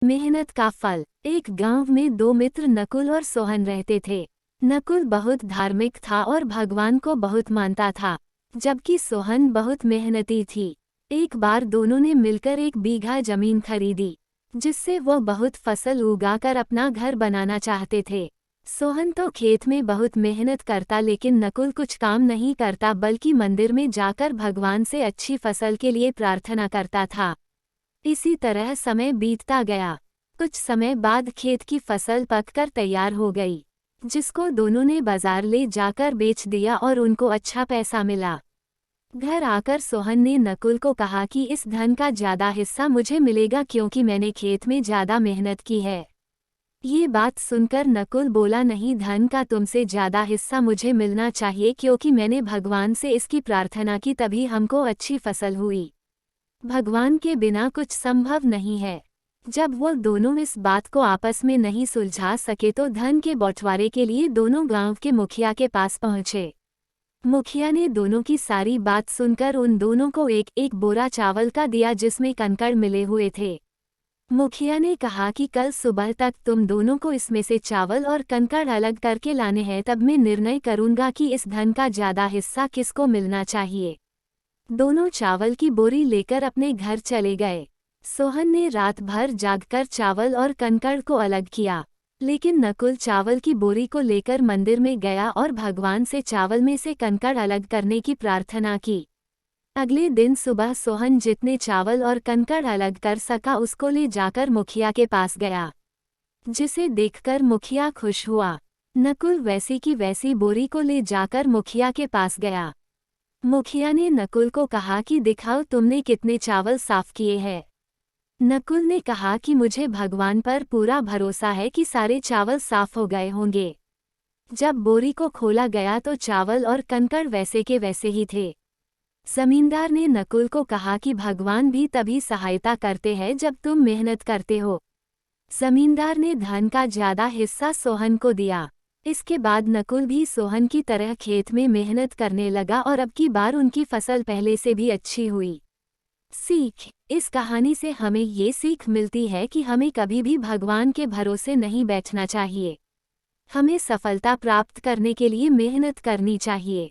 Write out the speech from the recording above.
मेहनत का फल। एक गांव में दो मित्र नकुल और सोहन रहते थे। नकुल बहुत धार्मिक था और भगवान को बहुत मानता था, जबकि सोहन बहुत मेहनती थी। एक बार दोनों ने मिलकर 1 बीघा जमीन खरीदी, जिससे वो बहुत फसल उगाकर अपना घर बनाना चाहते थे। सोहन तो खेत में बहुत मेहनत करता, लेकिन नकुल कुछ काम नहीं करता बल्कि मंदिर में जाकर भगवान से अच्छी फसल के लिए प्रार्थना करता था। इसी तरह समय बीतता गया। कुछ समय बाद खेत की फसल पककर तैयार हो गई, जिसको दोनों ने बाजार ले जाकर बेच दिया और उनको अच्छा पैसा मिला। घर आकर सोहन ने नकुल को कहा कि इस धन का ज्यादा हिस्सा मुझे मिलेगा, क्योंकि मैंने खेत में ज्यादा मेहनत की है। ये बात सुनकर नकुल बोला, नहीं, धन का तुमसे ज्यादा हिस्सा मुझे मिलना चाहिए, क्योंकि मैंने भगवान से इसकी प्रार्थना की, तभी हमको अच्छी फसल हुई। भगवान के बिना कुछ संभव नहीं है। जब वो दोनों इस बात को आपस में नहीं सुलझा सके तो धन के बंटवारे के लिए दोनों गांव के मुखिया के पास पहुंचे। मुखिया ने दोनों की सारी बात सुनकर उन दोनों को एक एक बोरा चावल का दिया, जिसमें कंकड़ मिले हुए थे। मुखिया ने कहा कि कल सुबह तक तुम दोनों को इसमें से चावल और कंकड़ अलग करके लाने हैं, तब मैं निर्णय करूंगा कि इस धन का ज्यादा हिस्सा किसको मिलना चाहिए। दोनों चावल की बोरी लेकर अपने घर चले गए। सोहन ने रात भर जागकर चावल और कंकड़ को अलग किया, लेकिन नकुल चावल की बोरी को लेकर मंदिर में गया और भगवान से चावल में से कंकड़ अलग करने की प्रार्थना की। अगले दिन सुबह सोहन जितने चावल और कंकड़ अलग कर सका उसको ले जाकर मुखिया के पास गया, जिसे देखकर मुखिया खुश हुआ। नकुल वैसी की वैसी बोरी को ले जाकर मुखिया के पास गया। मुखिया ने नकुल को कहा कि दिखाओ तुमने कितने चावल साफ किए हैं। नकुल ने कहा कि मुझे भगवान पर पूरा भरोसा है कि सारे चावल साफ हो गए होंगे। जब बोरी को खोला गया तो चावल और कंकड़ वैसे के वैसे ही थे। जमींदार ने नकुल को कहा कि भगवान भी तभी सहायता करते हैं जब तुम मेहनत करते हो। जमींदार ने धन का ज्यादा हिस्सा सोहन को दिया। इसके बाद नकुल भी सोहन की तरह खेत में मेहनत करने लगा और अब की बार उनकी फसल पहले से भी अच्छी हुई। सीख। इस कहानी से हमें ये सीख मिलती है कि हमें कभी भी भगवान के भरोसे नहीं बैठना चाहिए। हमें सफलता प्राप्त करने के लिए मेहनत करनी चाहिए।